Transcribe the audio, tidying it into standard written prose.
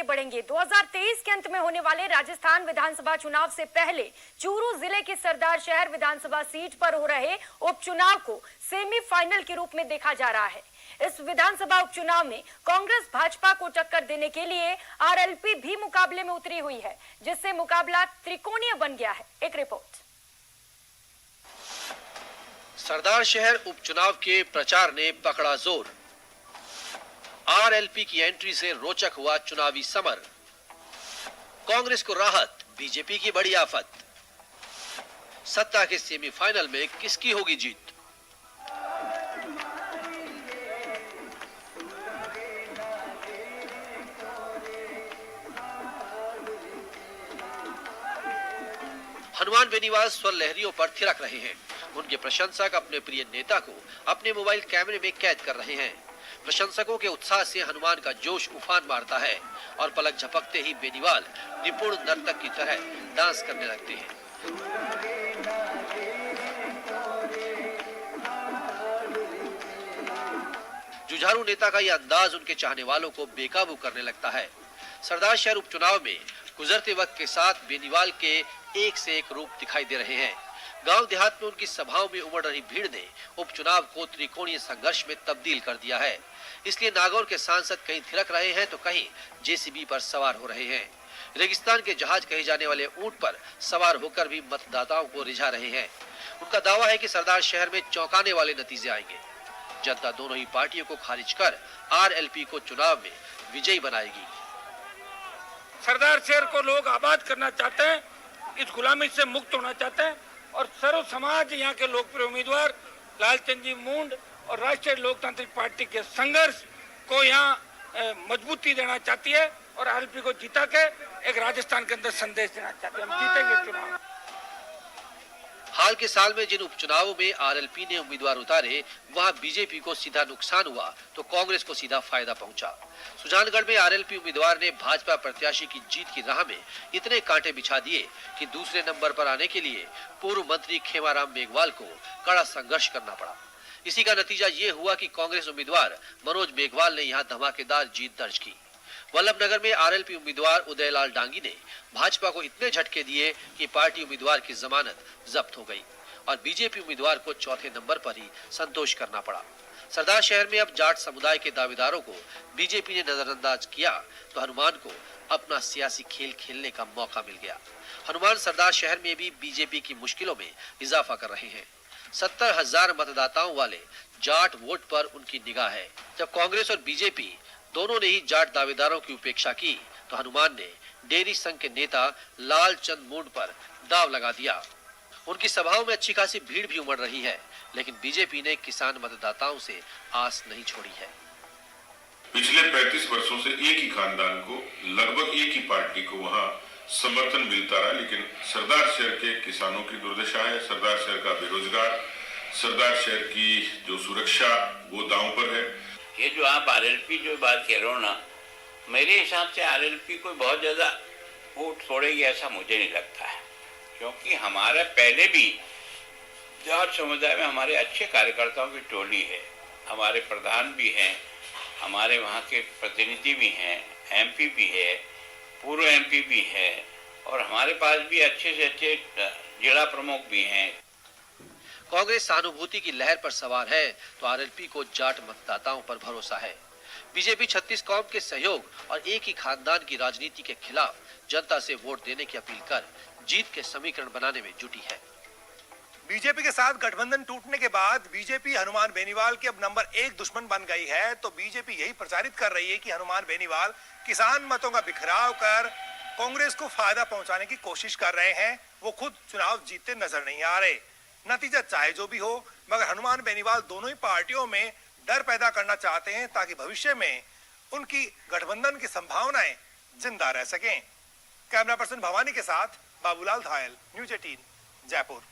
बढ़ेंगे। 2023 के अंत में होने वाले राजस्थान विधानसभा चुनाव से पहले चूरू जिले की सरदार शहर विधानसभा सीट पर हो रहे उपचुनाव को सेमीफाइनल के रूप में देखा जा रहा है। इस विधानसभा उपचुनाव में कांग्रेस भाजपा को टक्कर देने के लिए आरएलपी भी मुकाबले में उतरी हुई है, जिससे मुकाबला त्रिकोणीय बन गया है। एक रिपोर्ट। सरदार शहर उपचुनाव के प्रचार ने पकड़ा जोर। आरएलपी की एंट्री से रोचक हुआ चुनावी समर। कांग्रेस को राहत, बीजेपी की बड़ी आफत। सत्ता के सेमीफाइनल में किसकी होगी जीत? हनुमान बेनीवाल स्वर लहरियों पर थिरक रहे हैं। उनके प्रशंसक अपने प्रिय नेता को अपने मोबाइल कैमरे में कैद कर रहे हैं। प्रशंसकों के उत्साह से हनुमान का जोश उफान मारता है और पलक झपकते ही बेनीवाल निपुण नर्तक की तरह डांस करने लगते हैं। जुझारू नेता का यह अंदाज उनके चाहने वालों को बेकाबू करने लगता है। सरदार शहर उपचुनाव में गुजरते वक्त के साथ बेनीवाल के एक से एक रूप दिखाई दे रहे हैं। गांव देहात में उनकी सभाओं में उमड़ रही भीड़ ने उपचुनाव को त्रिकोणीय संघर्ष में तब्दील कर दिया है। इसलिए नागौर के सांसद कहीं थिरक रहे हैं तो कहीं जेसीबी पर सवार हो रहे हैं। रेगिस्तान के जहाज कहे जाने वाले ऊंट पर सवार होकर भी मतदाताओं को रिझा रहे हैं। उनका दावा है कि सरदार शहर में चौंकाने वाले नतीजे आएंगे। जनता दोनों ही पार्टियों को खारिज कर आरएलपी को चुनाव में विजयी बनाएगी। सरदार शहर को लोग आबाद करना चाहते हैं, इस गुलामी से मुक्त होना चाहते हैं और सर्व समाज यहाँ के लोकप्रिय उम्मीदवार लालचंद जी मुंड और राष्ट्रीय लोकतांत्रिक पार्टी के संघर्ष को यहाँ मजबूती देना चाहती है और आरएलपी को जिता के एक राजस्थान के अंदर संदेश देना चाहती है। हम जीतेंगे चुनाव। हाल के साल में जिन उपचुनावों में आरएलपी ने उम्मीदवार उतारे, वहां बीजेपी को सीधा नुकसान हुआ तो कांग्रेस को सीधा फायदा पहुंचा। सुजानगढ़ में आरएलपी उम्मीदवार ने भाजपा प्रत्याशी की जीत की राह में इतने कांटे बिछा दिए कि दूसरे नंबर पर आने के लिए पूर्व मंत्री खेमाराम मेघवाल को कड़ा संघर्ष करना पड़ा। इसी का नतीजा ये हुआ कि कांग्रेस उम्मीदवार मनोज मेघवाल ने यहाँ धमाकेदार जीत दर्ज की। वल्लभनगर में आरएलपी उम्मीदवार उदयलाल डांगी ने भाजपा को इतने झटके दिए कि पार्टी उम्मीदवार की जमानत जब्त हो गई और बीजेपी उम्मीदवार को चौथे नंबर पर ही संतोष करना पड़ा। सरदार शहर में अब जाट समुदाय के दावेदारों को बीजेपी ने नजरअंदाज किया तो हनुमान को अपना सियासी खेल खेलने का मौका मिल गया। हनुमान सरदार शहर में भी बीजेपी की मुश्किलों में इजाफा कर रहे हैं। 70,000 मतदाताओं वाले जाट वोट पर उनकी निगाह है। जब कांग्रेस और बीजेपी दोनों ने ही जाट दावेदारों की उपेक्षा की तो हनुमान ने डेयरी संघ के नेता लालचंद मुंड पर दाव लगा दिया। उनकी सभाओं में अच्छी खासी भीड़ भी उमड़ रही है, लेकिन बीजेपी ने किसान मतदाताओं से आस नहीं छोड़ी है। पिछले 35 वर्षों से एक ही खानदान को, लगभग एक ही पार्टी को वहां समर्थन मिलता रहा, लेकिन सरदार शहर के किसानों की दुर्दशा है, सरदार शहर का बेरोजगार, सरदार शहर की जो सुरक्षा वो दांव पर है। ये जो आप आरएलपी जो बात कह रहे हो ना, मेरे हिसाब से आरएलपी कोई बहुत ज्यादा वोट छोड़ेगी ऐसा मुझे नहीं लगता है, क्योंकि हमारे पहले भी जाट समुदाय में हमारे अच्छे कार्यकर्ताओं की टोली है, हमारे प्रधान भी हैं, हमारे वहाँ के प्रतिनिधि भी हैं, एमपी भी है, पूर्व एमपी भी है और हमारे पास भी अच्छे से अच्छे जिला प्रमुख भी हैं। कांग्रेस सहानुभूति की लहर पर सवार है तो आरएलपी को जाट मतदाताओं पर भरोसा है। बीजेपी 36 कौम के सहयोग और एक ही खानदान की राजनीति के खिलाफ जनता से वोट देने की अपील कर जीत के समीकरण बनाने में जुटी है। बीजेपी के साथ गठबंधन टूटने के बाद बीजेपी हनुमान बेनीवाल की अब नंबर 1 दुश्मन बन गई है, तो बीजेपी यही प्रचारित कर रही है कि हनुमान बेनीवाल किसान मतों का बिखराव कर कांग्रेस को फायदा पहुंचाने की कोशिश कर रहे हैं। वो खुद चुनाव जीतते नजर नहीं आ रहे। नतीजा चाहे जो भी हो, मगर हनुमान बेनीवाल दोनों ही पार्टियों में डर पैदा करना चाहते हैं ताकि भविष्य में उनकी गठबंधन की संभावनाएं जिंदा रह सकें। कैमरा पर्सन भवानी के साथ बाबूलाल धायल, न्यूज़ 18 जयपुर।